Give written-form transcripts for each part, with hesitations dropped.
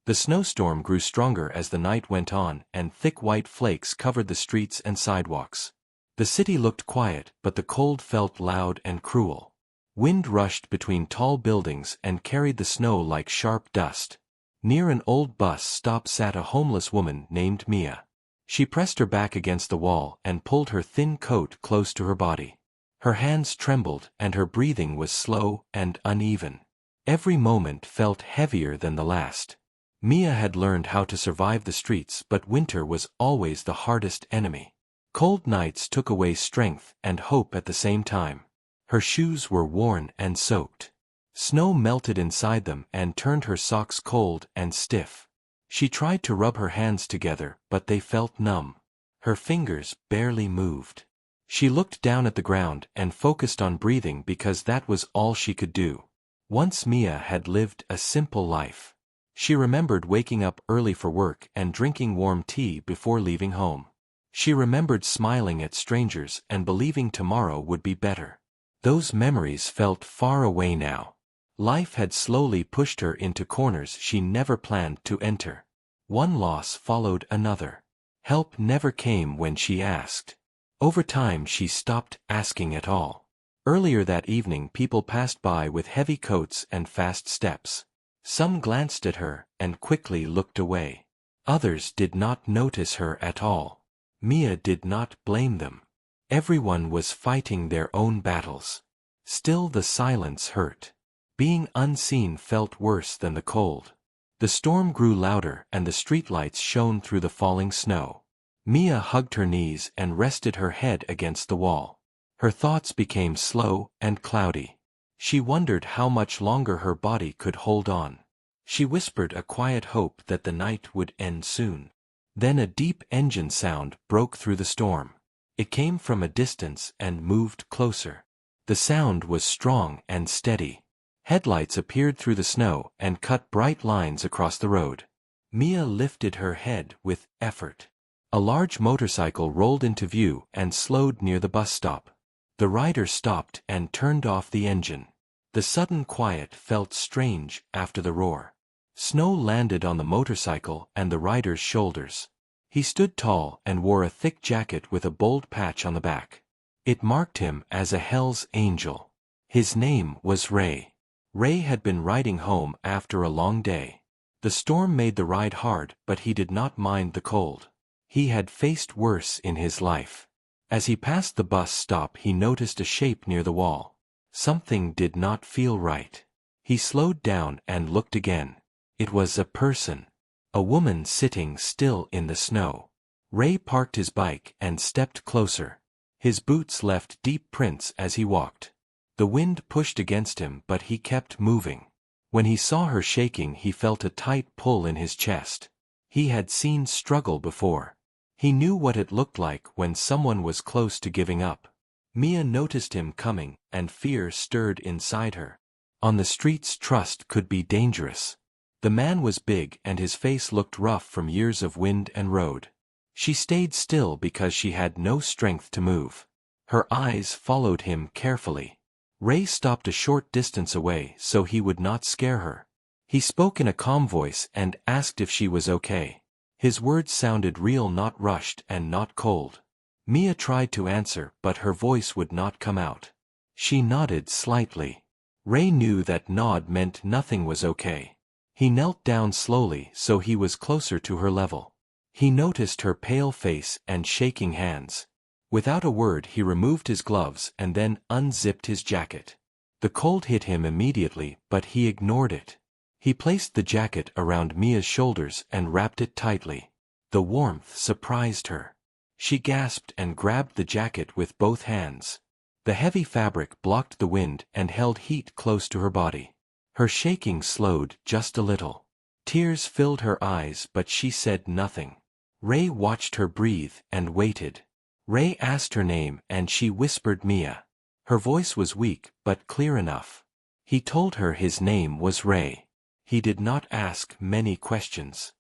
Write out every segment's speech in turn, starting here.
The snowstorm grew stronger as the night went on, and thick white flakes covered the streets and sidewalks. The city looked quiet, but the cold felt loud and cruel. Wind rushed between tall buildings and carried the snow like sharp dust. Near an old bus stop sat a homeless woman named Mia. She pressed her back against the wall and pulled her thin coat close to her body. Her hands trembled and her breathing was slow and uneven. Every moment felt heavier than the last. Mia had learned how to survive the streets, but winter was always the hardest enemy. Cold nights took away strength and hope at the same time. Her shoes were worn and soaked. Snow melted inside them and turned her socks cold and stiff. She tried to rub her hands together, but they felt numb. Her fingers barely moved. She looked down at the ground and focused on breathing because that was all she could do. Once Mia had lived a simple life. She remembered waking up early for work and drinking warm tea before leaving home. She remembered smiling at strangers and believing tomorrow would be better. Those memories felt far away now. Life had slowly pushed her into corners she never planned to enter. One loss followed another. Help never came when she asked. Over time she stopped asking at all. Earlier that evening people passed by with heavy coats and fast steps. Some glanced at her and quickly looked away. Others did not notice her at all. Mia did not blame them. Everyone was fighting their own battles. Still the silence hurt. Being unseen felt worse than the cold. The storm grew louder and the streetlights shone through the falling snow. Mia hugged her knees and rested her head against the wall. Her thoughts became slow and cloudy. She wondered how much longer her body could hold on. She whispered a quiet hope that the night would end soon. Then a deep engine sound broke through the storm. It came from a distance and moved closer. The sound was strong and steady. Headlights appeared through the snow and cut bright lines across the road. Mia lifted her head with effort. A large motorcycle rolled into view and slowed near the bus stop. The rider stopped and turned off the engine. The sudden quiet felt strange after the roar. Snow landed on the motorcycle and the rider's shoulders. He stood tall and wore a thick jacket with a bold patch on the back. It marked him as a Hell's Angel. His name was Ray. Ray had been riding home after a long day. The storm made the ride hard, but he did not mind the cold. He had faced worse in his life. As he passed the bus stop he noticed a shape near the wall. Something did not feel right. He slowed down and looked again. It was a person. A woman sitting still in the snow. Ray parked his bike and stepped closer. His boots left deep prints as he walked. The wind pushed against him, but he kept moving. When he saw her shaking he felt a tight pull in his chest. He had seen struggle before. He knew what it looked like when someone was close to giving up. Mia noticed him coming, and fear stirred inside her. On the streets trust could be dangerous. The man was big and his face looked rough from years of wind and road. She stayed still because she had no strength to move. Her eyes followed him carefully. Ray stopped a short distance away so he would not scare her. He spoke in a calm voice and asked if she was okay. His words sounded real, not rushed and not cold. Mia tried to answer, but her voice would not come out. She nodded slightly. Ray knew that nod meant nothing was okay. He knelt down slowly so he was closer to her level. He noticed her pale face and shaking hands. Without a word he removed his gloves and then unzipped his jacket. The cold hit him immediately, but he ignored it. He placed the jacket around Mia's shoulders and wrapped it tightly. The warmth surprised her. She gasped and grabbed the jacket with both hands. The heavy fabric blocked the wind and held heat close to her body. Her shaking slowed just a little. Tears filled her eyes, but she said nothing. Ray watched her breathe and waited. Ray asked her name and she whispered Mia. Her voice was weak but clear enough. He told her his name was Ray. He did not ask many questions.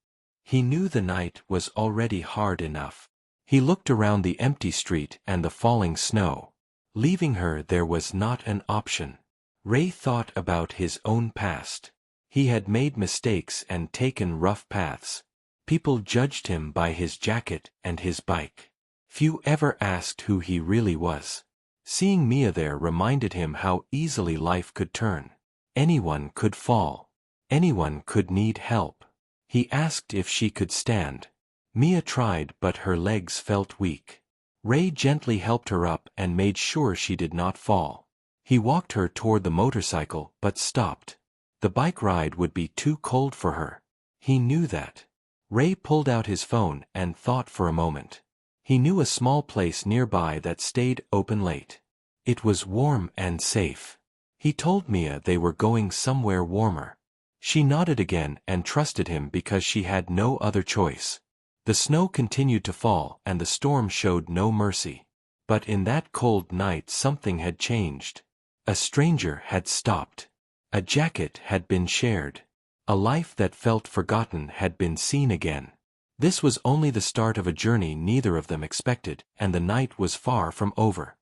He knew the night was already hard enough. He looked around the empty street and the falling snow. Leaving her there was not an option. Ray thought about his own past. He had made mistakes and taken rough paths. People judged him by his jacket and his bike. Few ever asked who he really was. Seeing Mia there reminded him how easily life could turn. Anyone could fall. Anyone could need help. He asked if she could stand. Mia tried, but her legs felt weak. Ray gently helped her up and made sure she did not fall. He walked her toward the motorcycle but stopped. The bike ride would be too cold for her. He knew that. Ray pulled out his phone and thought for a moment. He knew a small place nearby that stayed open late. It was warm and safe. He told Mia they were going somewhere warmer. She nodded again and trusted him because she had no other choice. The snow continued to fall and the storm showed no mercy. But in that cold night something had changed. A stranger had stopped. A jacket had been shared. A life that felt forgotten had been seen again. This was only the start of a journey neither of them expected, and the night was far from over.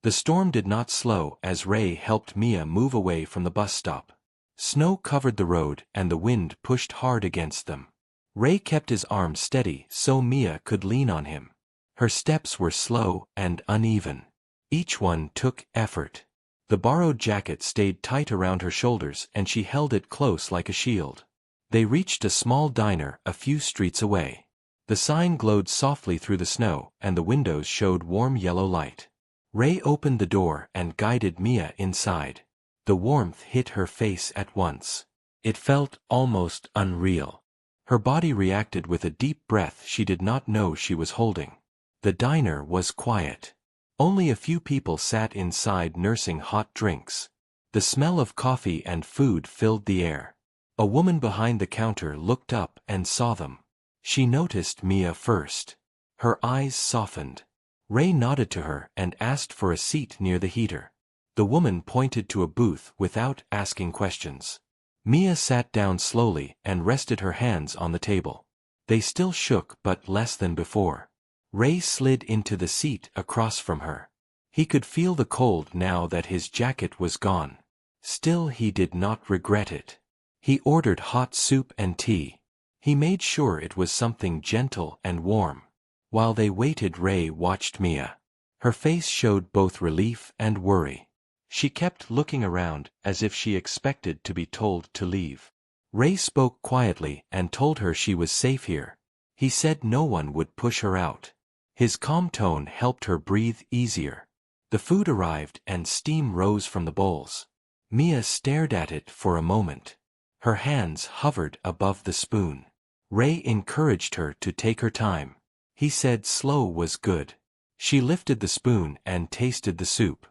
The storm did not slow as Ray helped Mia move away from the bus stop. Snow covered the road and the wind pushed hard against them. Ray kept his arms steady so Mia could lean on him. Her steps were slow and uneven. Each one took effort. The borrowed jacket stayed tight around her shoulders and she held it close like a shield. They reached a small diner a few streets away. The sign glowed softly through the snow and the windows showed warm yellow light. Ray opened the door and guided Mia inside. The warmth hit her face at once. It felt almost unreal. Her body reacted with a deep breath she did not know she was holding. The diner was quiet. Only a few people sat inside nursing hot drinks. The smell of coffee and food filled the air. A woman behind the counter looked up and saw them. She noticed Mia first. Her eyes softened. Ray nodded to her and asked for a seat near the heater. The woman pointed to a booth without asking questions. Mia sat down slowly and rested her hands on the table. They still shook but less than before. Ray slid into the seat across from her. He could feel the cold now that his jacket was gone. Still he did not regret it. He ordered hot soup and tea. He made sure it was something gentle and warm. While they waited, Ray watched Mia. Her face showed both relief and worry. She kept looking around as if she expected to be told to leave. Ray spoke quietly and told her she was safe here. He said no one would push her out. His calm tone helped her breathe easier. The food arrived and steam rose from the bowls. Mia stared at it for a moment. Her hands hovered above the spoon. Ray encouraged her to take her time. He said slow was good. She lifted the spoon and tasted the soup.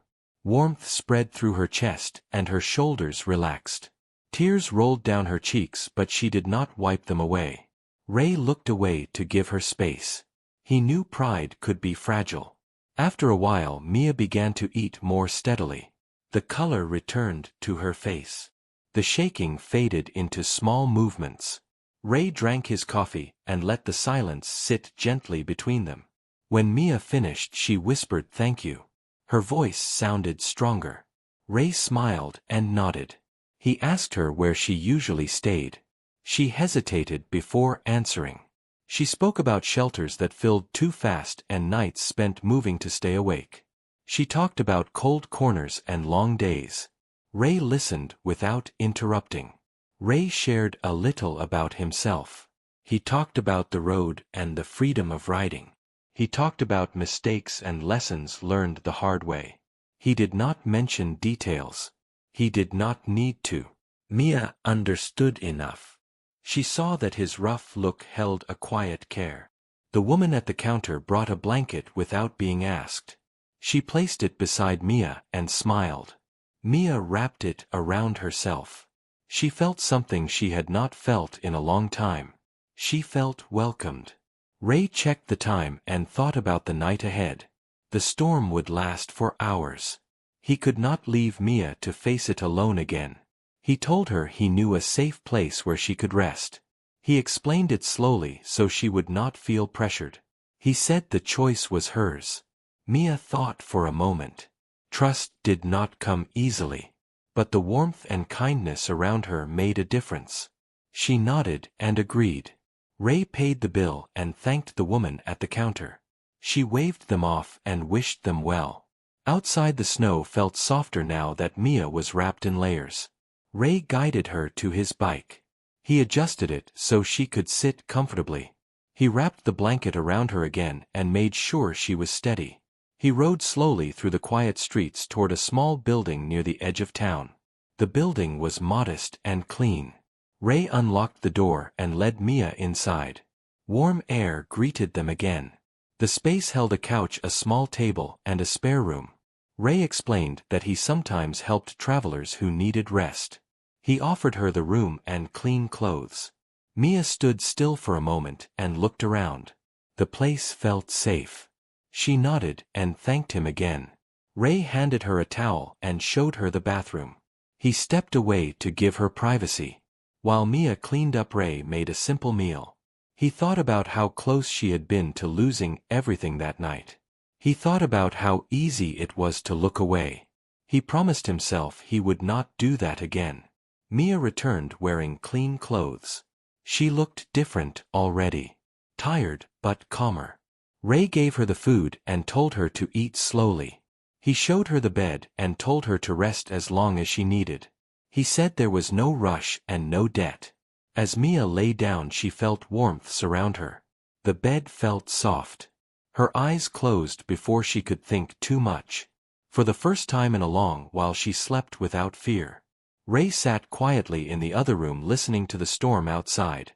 Warmth spread through her chest and her shoulders relaxed. Tears rolled down her cheeks but she did not wipe them away. Ray looked away to give her space. He knew pride could be fragile. After a while Mia began to eat more steadily. The color returned to her face. The shaking faded into small movements. Ray drank his coffee and let the silence sit gently between them. When Mia finished she whispered thank you. Her voice sounded stronger. Ray smiled and nodded. He asked her where she usually stayed. She hesitated before answering. She spoke about shelters that filled too fast and nights spent moving to stay awake. She talked about cold corners and long days. Ray listened without interrupting. Ray shared a little about himself. He talked about the road and the freedom of riding. He talked about mistakes and lessons learned the hard way. He did not mention details. He did not need to. Mia understood enough. She saw that his rough look held a quiet care. The woman at the counter brought a blanket without being asked. She placed it beside Mia and smiled. Mia wrapped it around herself. She felt something she had not felt in a long time. She felt welcomed. Ray checked the time and thought about the night ahead. The storm would last for hours. He could not leave Mia to face it alone again. He told her he knew a safe place where she could rest. He explained it slowly so she would not feel pressured. He said the choice was hers. Mia thought for a moment. Trust did not come easily. but the warmth and kindness around her made a difference. She nodded and agreed. Ray paid the bill and thanked the woman at the counter. She waved them off and wished them well. Outside, the snow felt softer now that Mia was wrapped in layers. Ray guided her to his bike. He adjusted it so she could sit comfortably. He wrapped the blanket around her again and made sure she was steady. He rode slowly through the quiet streets toward a small building near the edge of town. The building was modest and clean. Ray unlocked the door and led Mia inside. Warm air greeted them again. The space held a couch, a small table, and a spare room. Ray explained that he sometimes helped travelers who needed rest. He offered her the room and clean clothes. Mia stood still for a moment and looked around. The place felt safe. She nodded and thanked him again. Ray handed her a towel and showed her the bathroom. He stepped away to give her privacy. While Mia cleaned up, Ray made a simple meal. He thought about how close she had been to losing everything that night. He thought about how easy it was to look away. He promised himself he would not do that again. Mia returned wearing clean clothes. She looked different already. Tired, but calmer. Ray gave her the food and told her to eat slowly. He showed her the bed and told her to rest as long as she needed. He said there was no rush and no debt. As Mia lay down, she felt warmth surround her. The bed felt soft. Her eyes closed before she could think too much. For the first time in a long while, she slept without fear. Ray sat quietly in the other room listening to the storm outside.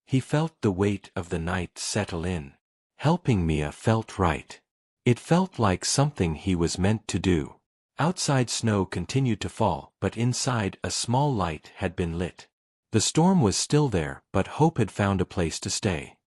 He felt the weight of the night settle in. Helping Mia felt right. It felt like something he was meant to do. Outside, snow continued to fall, but inside, a small light had been lit. The storm was still there, but hope had found a place to stay.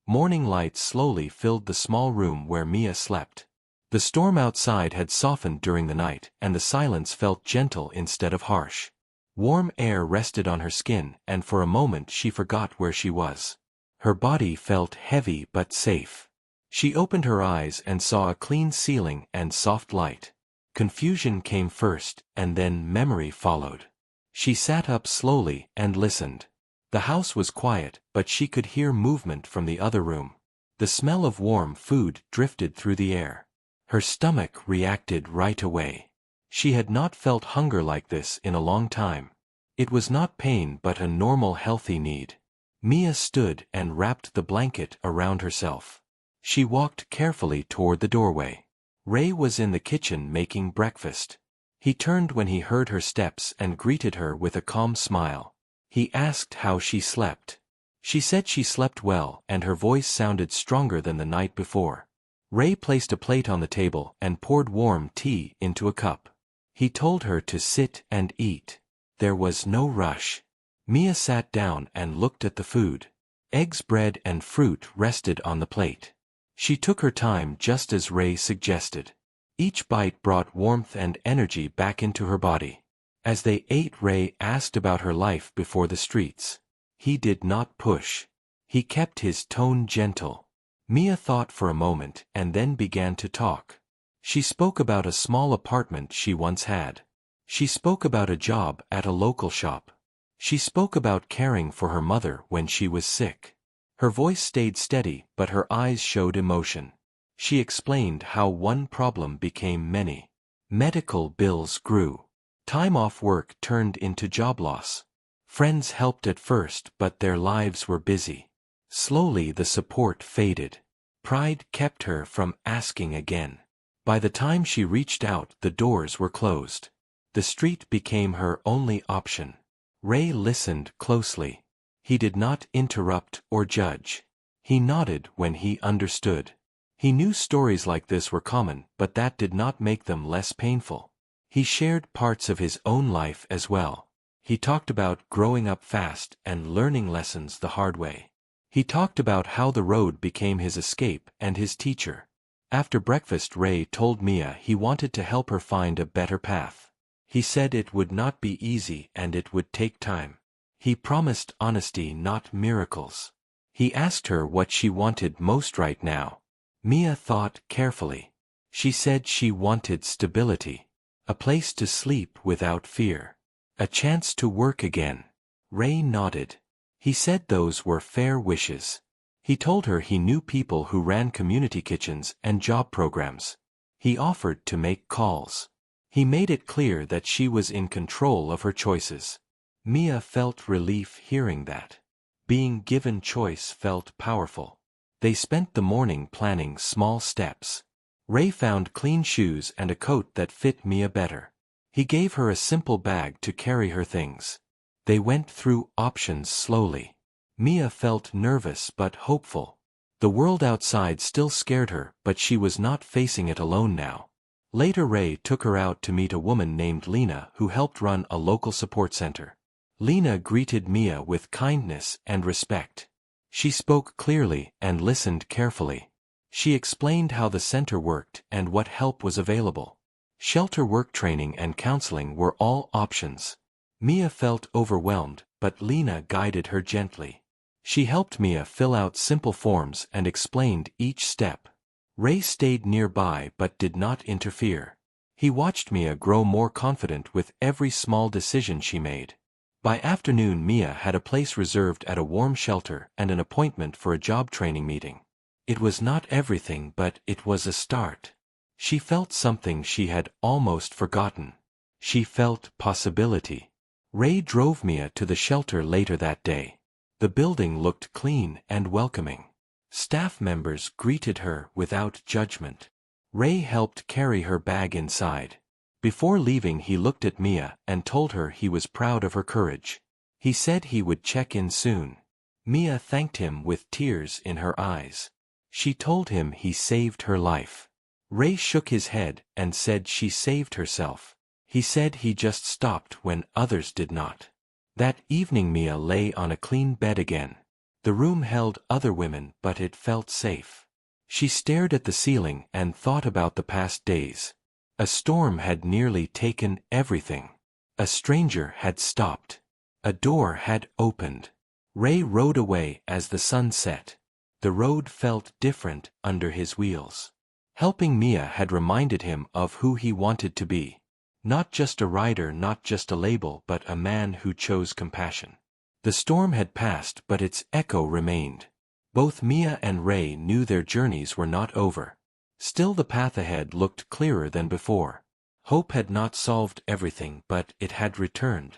Morning light slowly filled the small room where Mia slept. The storm outside had softened during the night, and the silence felt gentle instead of harsh. Warm air rested on her skin, and for a moment she forgot where she was. Her body felt heavy but safe. She opened her eyes and saw a clean ceiling and soft light. Confusion came first, and then memory followed. She sat up slowly and listened. The house was quiet, but she could hear movement from the other room. The smell of warm food drifted through the air. Her stomach reacted right away. She had not felt hunger like this in a long time. It was not pain but a normal healthy need. Mia stood and wrapped the blanket around herself. She walked carefully toward the doorway. Ray was in the kitchen making breakfast. He turned when he heard her steps and greeted her with a calm smile. He asked how she slept. She said she slept well, and her voice sounded stronger than the night before. Ray placed a plate on the table and poured warm tea into a cup. He told her to sit and eat. There was no rush. Mia sat down and looked at the food. Eggs, bread, and fruit rested on the plate. She took her time just as Ray suggested. Each bite brought warmth and energy back into her body. As they ate, Ray asked about her life before the streets. He did not push. He kept his tone gentle. Mia thought for a moment and then began to talk. She spoke about a small apartment she once had. She spoke about a job at a local shop. She spoke about caring for her mother when she was sick. Her voice stayed steady, but her eyes showed emotion. She explained how one problem became many. Medical bills grew. Time off work turned into job loss. Friends helped at first, but their lives were busy. Slowly the support faded. Pride kept her from asking again. By the time she reached out, the doors were closed. The street became her only option. Ray listened closely. He did not interrupt or judge. He nodded when he understood. He knew stories like this were common, but that did not make them less painful. He shared parts of his own life as well. He talked about growing up fast and learning lessons the hard way. He talked about how the road became his escape and his teacher. After breakfast, Ray told Mia he wanted to help her find a better path. He said it would not be easy and it would take time. He promised honesty, not miracles. He asked her what she wanted most right now. Mia thought carefully. She said she wanted stability. A place to sleep without fear. A chance to work again. Ray nodded. He said those were fair wishes. He told her he knew people who ran community kitchens and job programs. He offered to make calls. He made it clear that she was in control of her choices. Mia felt relief hearing that. Being given choice felt powerful. They spent the morning planning small steps. Ray found clean shoes and a coat that fit Mia better. He gave her a simple bag to carry her things. They went through options slowly. Mia felt nervous but hopeful. The world outside still scared her, but she was not facing it alone now. Later Ray took her out to meet a woman named Lena who helped run a local support center. Lena greeted Mia with kindness and respect. She spoke clearly and listened carefully. She explained how the center worked and what help was available. Shelter work training and counseling were all options. Mia felt overwhelmed, but Lena guided her gently. She helped Mia fill out simple forms and explained each step. Ray stayed nearby but did not interfere. He watched Mia grow more confident with every small decision she made. By afternoon Mia had a place reserved at a warm shelter and an appointment for a job training meeting. It was not everything, but it was a start. She felt something she had almost forgotten. She felt possibility. Ray drove Mia to the shelter later that day. The building looked clean and welcoming. Staff members greeted her without judgment. Ray helped carry her bag inside. Before leaving he looked at Mia and told her he was proud of her courage. He said he would check in soon. Mia thanked him with tears in her eyes. She told him he saved her life. Ray shook his head and said she saved herself. He said he just stopped when others did not. That evening Mia lay on a clean bed again. The room held other women, but it felt safe. She stared at the ceiling and thought about the past days. A storm had nearly taken everything. A stranger had stopped. A door had opened. Ray rode away as the sun set. The road felt different under his wheels. Helping Mia had reminded him of who he wanted to be. Not just a rider, not just a label, but a man who chose compassion. The storm had passed, but its echo remained. Both Mia and Ray knew their journeys were not over. Still the path ahead looked clearer than before. Hope had not solved everything, but it had returned.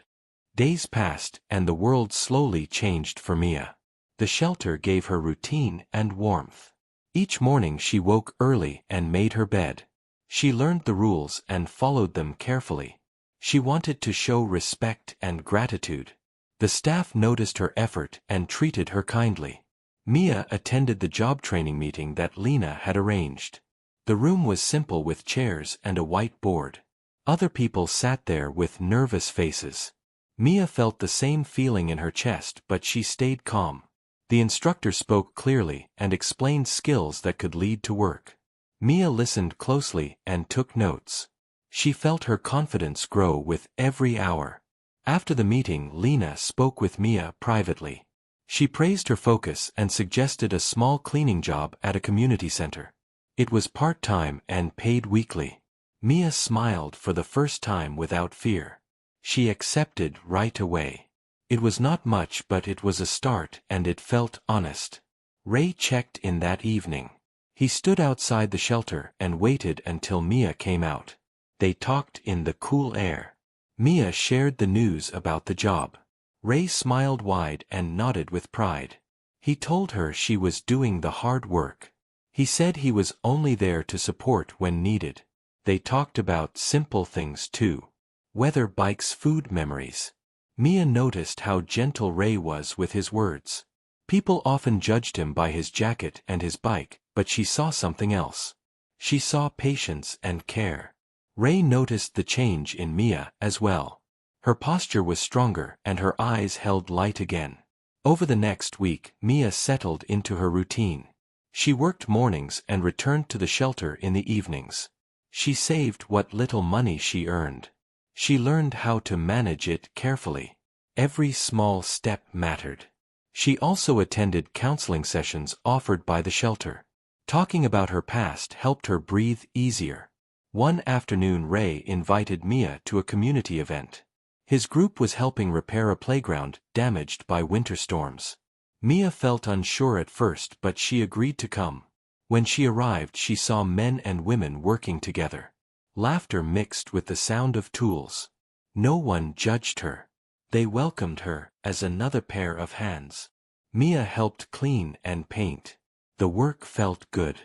Days passed, and the world slowly changed for Mia. The shelter gave her routine and warmth. Each morning she woke early and made her bed. She learned the rules and followed them carefully. She wanted to show respect and gratitude. The staff noticed her effort and treated her kindly. Mia attended the job training meeting that Lena had arranged. The room was simple with chairs and a white board. Other people sat there with nervous faces. Mia felt the same feeling in her chest, but she stayed calm. The instructor spoke clearly and explained skills that could lead to work. Mia listened closely and took notes. She felt her confidence grow with every hour. After the meeting, Lena spoke with Mia privately. She praised her focus and suggested a small cleaning job at a community center. It was part-time and paid weekly. Mia smiled for the first time without fear. She accepted right away. It was not much, but it was a start and it felt honest. Ray checked in that evening. He stood outside the shelter and waited until Mia came out. They talked in the cool air. Mia shared the news about the job. Ray smiled wide and nodded with pride. He told her she was doing the hard work. He said he was only there to support when needed. They talked about simple things too. Weather, bikes, food, memories. Mia noticed how gentle Ray was with his words. People often judged him by his jacket and his bike, but she saw something else. She saw patience and care. Ray noticed the change in Mia as well. Her posture was stronger and her eyes held light again. Over the next week, Mia settled into her routine. She worked mornings and returned to the shelter in the evenings. She saved what little money she earned. She learned how to manage it carefully. Every small step mattered. She also attended counseling sessions offered by the shelter. Talking about her past helped her breathe easier. One afternoon Ray invited Mia to a community event. His group was helping repair a playground damaged by winter storms. Mia felt unsure at first, but she agreed to come. When she arrived, she saw men and women working together. Laughter mixed with the sound of tools. No one judged her. They welcomed her as another pair of hands. Mia helped clean and paint. The work felt good.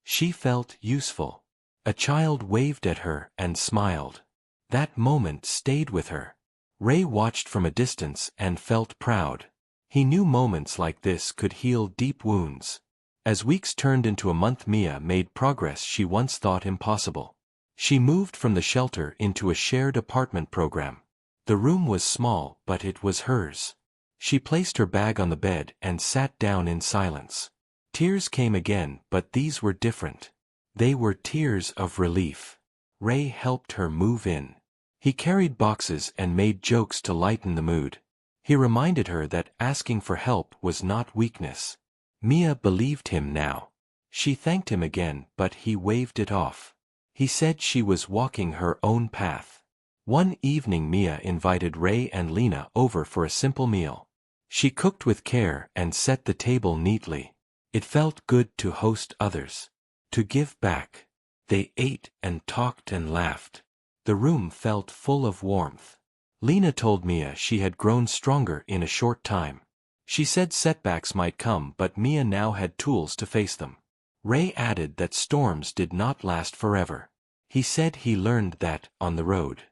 She felt useful. A child waved at her and smiled. That moment stayed with her. Ray watched from a distance and felt proud. He knew moments like this could heal deep wounds. As weeks turned into a month, Mia made progress she once thought impossible. She moved from the shelter into a shared apartment program. The room was small, but it was hers. She placed her bag on the bed and sat down in silence. Tears came again, but these were different. They were tears of relief. Ray helped her move in. He carried boxes and made jokes to lighten the mood. He reminded her that asking for help was not weakness. Mia believed him now. She thanked him again, but he waved it off. He said she was walking her own path. One evening, Mia invited Ray and Lena over for a simple meal. She cooked with care and set the table neatly. It felt good to host others, to give back. They ate and talked and laughed. The room felt full of warmth. Lena told Mia she had grown stronger in a short time. She said setbacks might come, but Mia now had tools to face them. Ray added that storms did not last forever. He said he learned that on the road.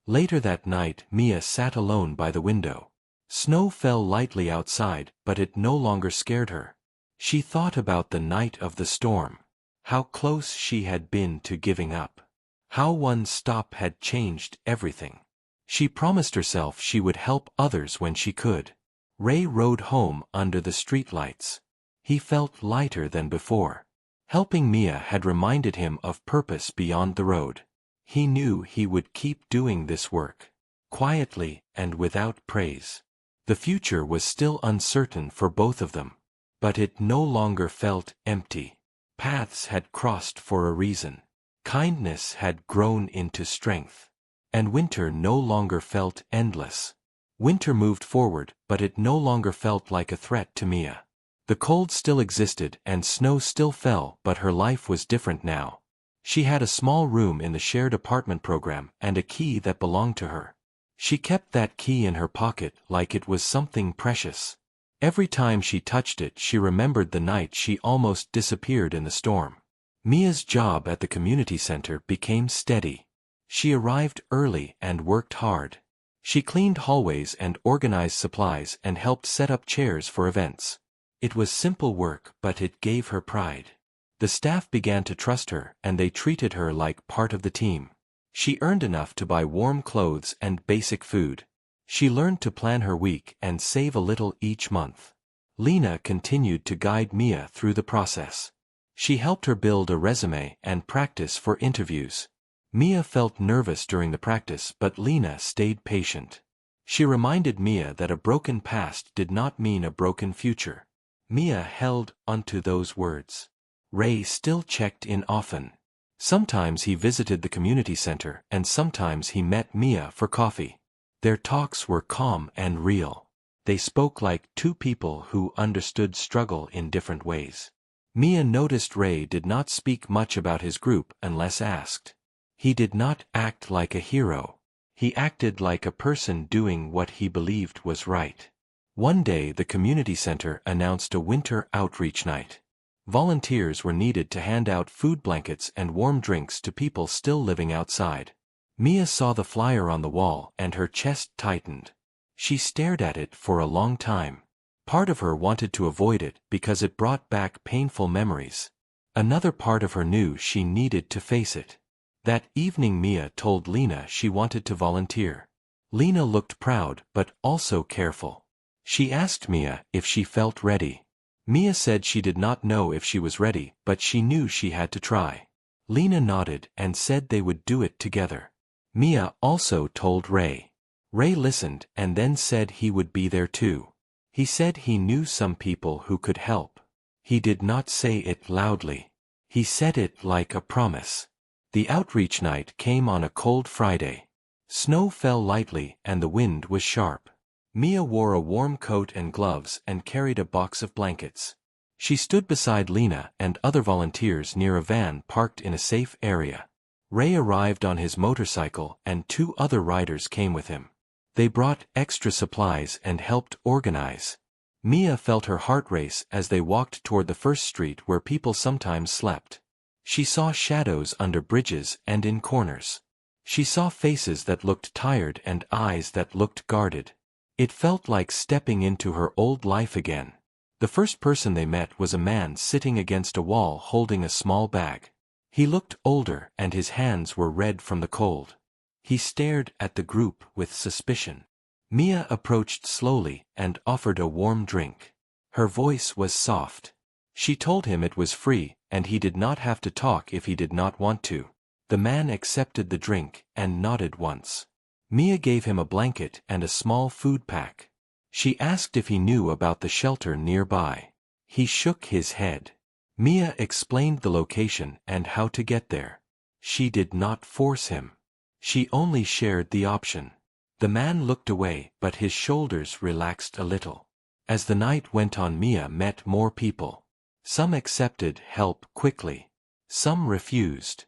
Later that night, Mia sat alone by the window. Snow fell lightly outside, but it no longer scared her. She thought about the night of the storm. How close she had been to giving up. How one stop had changed everything. She promised herself she would help others when she could. Ray rode home under the streetlights. He felt lighter than before. Helping Mia had reminded him of purpose beyond the road. He knew he would keep doing this work, quietly and without praise. The future was still uncertain for both of them, but it no longer felt empty. Paths had crossed for a reason. Kindness had grown into strength. And winter no longer felt endless. Winter moved forward, but it no longer felt like a threat to Mia. The cold still existed and snow still fell, but her life was different now. She had a small room in the shared apartment program and a key that belonged to her. She kept that key in her pocket like it was something precious. Every time she touched it, she remembered the night she almost disappeared in the storm. Mia's job at the community center became steady. She arrived early and worked hard. She cleaned hallways and organized supplies and helped set up chairs for events. It was simple work, but it gave her pride. The staff began to trust her, and they treated her like part of the team. She earned enough to buy warm clothes and basic food. She learned to plan her week and save a little each month. Lena continued to guide Mia through the process. She helped her build a resume and practice for interviews. Mia felt nervous during the practice, but Lena stayed patient. She reminded Mia that a broken past did not mean a broken future. Mia held onto those words. Ray still checked in often. Sometimes he visited the community center, and sometimes he met Mia for coffee. Their talks were calm and real. They spoke like two people who understood struggle in different ways. Mia noticed Ray did not speak much about his group unless asked. He did not act like a hero. He acted like a person doing what he believed was right. One day the community center announced a winter outreach night. Volunteers were needed to hand out food blankets and warm drinks to people still living outside. Mia saw the flyer on the wall and her chest tightened. She stared at it for a long time. Part of her wanted to avoid it because it brought back painful memories. Another part of her knew she needed to face it. That evening Mia told Lena she wanted to volunteer. Lena looked proud but also careful. She asked Mia if she felt ready. Mia said she did not know if she was ready, but she knew she had to try. Lena nodded and said they would do it together. Mia also told Ray. Ray listened and then said he would be there too. He said he knew some people who could help. He did not say it loudly. He said it like a promise. The outreach night came on a cold Friday. Snow fell lightly and the wind was sharp. Mia wore a warm coat and gloves and carried a box of blankets. She stood beside Lena and other volunteers near a van parked in a safe area. Ray arrived on his motorcycle and 2 other riders came with him. They brought extra supplies and helped organize. Mia felt her heart race as they walked toward the first street where people sometimes slept. She saw shadows under bridges and in corners. She saw faces that looked tired and eyes that looked guarded. It felt like stepping into her old life again. The first person they met was a man sitting against a wall holding a small bag. He looked older and his hands were red from the cold. He stared at the group with suspicion. Mia approached slowly and offered a warm drink. Her voice was soft. She told him it was free and he did not have to talk if he did not want to. The man accepted the drink and nodded once. Mia gave him a blanket and a small food pack. She asked if he knew about the shelter nearby. He shook his head. Mia explained the location and how to get there. She did not force him. She only shared the option. The man looked away, but his shoulders relaxed a little. As the night went on, Mia met more people. Some accepted help quickly. Some refused.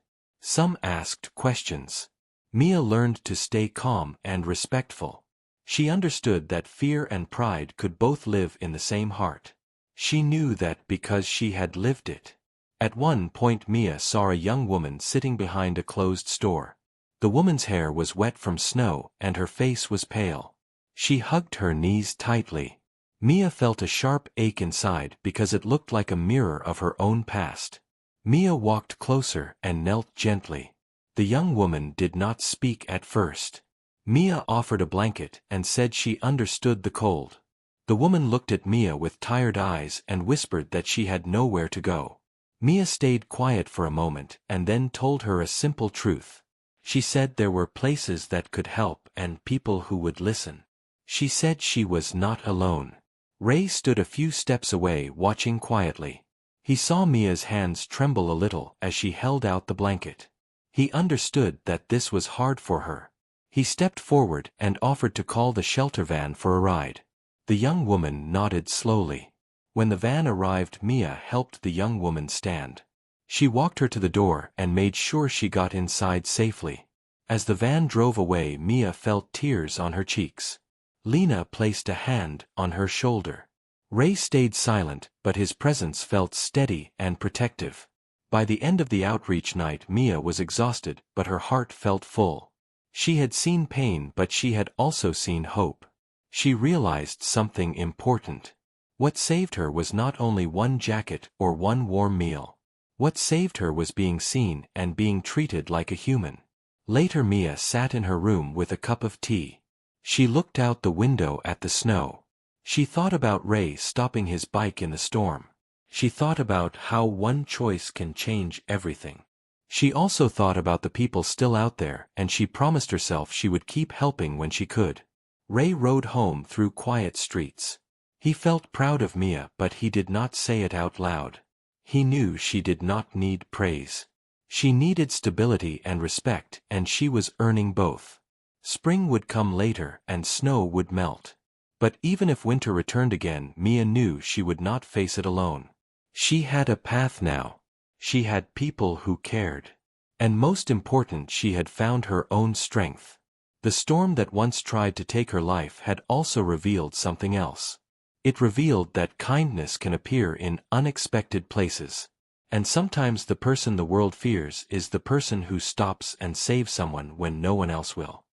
Some asked questions. Mia learned to stay calm and respectful. She understood that fear and pride could both live in the same heart. She knew that because she had lived it. At one point Mia saw a young woman sitting behind a closed store. The woman's hair was wet from snow and her face was pale. She hugged her knees tightly. Mia felt a sharp ache inside because it looked like a mirror of her own past. Mia walked closer and knelt gently. The young woman did not speak at first. Mia offered a blanket and said she understood the cold. The woman looked at Mia with tired eyes and whispered that she had nowhere to go. Mia stayed quiet for a moment and then told her a simple truth. She said there were places that could help and people who would listen. She said she was not alone. Ray stood a few steps away watching quietly. He saw Mia's hands tremble a little as she held out the blanket. He understood that this was hard for her. He stepped forward and offered to call the shelter van for a ride. The young woman nodded slowly. When the van arrived, Mia helped the young woman stand. She walked her to the door and made sure she got inside safely. As the van drove away, Mia felt tears on her cheeks. Lena placed a hand on her shoulder. Ray stayed silent, but his presence felt steady and protective. By the end of the outreach night, Mia was exhausted, but her heart felt full. She had seen pain, but she had also seen hope. She realized something important. What saved her was not only one jacket or one warm meal. What saved her was being seen and being treated like a human. Later, Mia sat in her room with a cup of tea. She looked out the window at the snow. She thought about Ray stopping his bike in the storm. She thought about how one choice can change everything. She also thought about the people still out there, and she promised herself she would keep helping when she could. Ray rode home through quiet streets. He felt proud of Mia, but he did not say it out loud. He knew she did not need praise. She needed stability and respect, and she was earning both. Spring would come later and snow would melt. But even if winter returned again, Mia knew she would not face it alone. She had a path now. She had people who cared. And most important, she had found her own strength. The storm that once tried to take her life had also revealed something else. It revealed that kindness can appear in unexpected places. And sometimes the person the world fears is the person who stops and saves someone when no one else will.